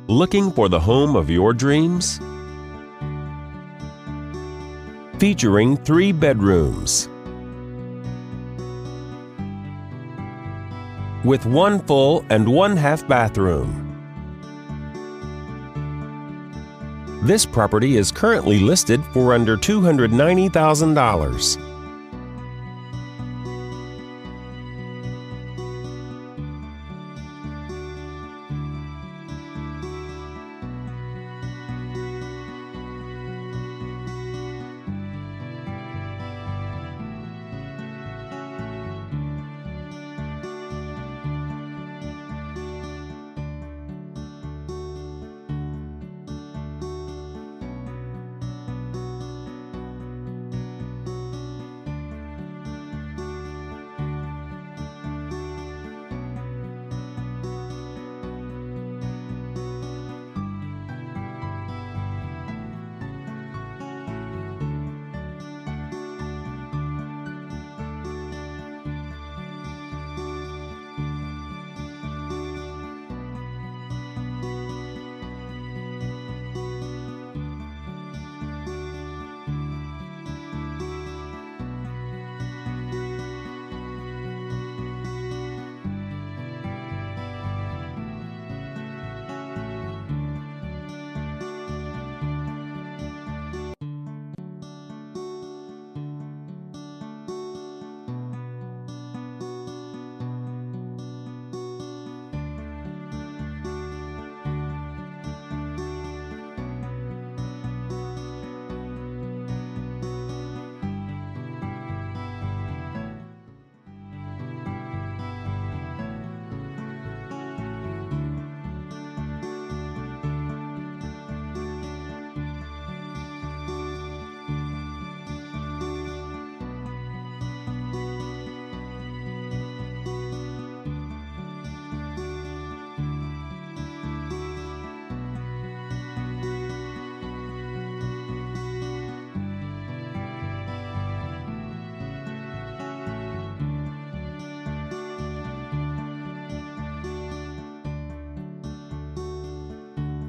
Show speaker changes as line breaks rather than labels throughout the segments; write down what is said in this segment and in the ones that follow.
Looking for the home of your dreams? Featuring 3 bedrooms with 1 full and 1 half bathroom. This property is currently listed for under $290,000.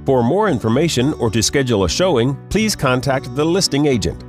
For more information or to schedule a showing, please contact the listing agent.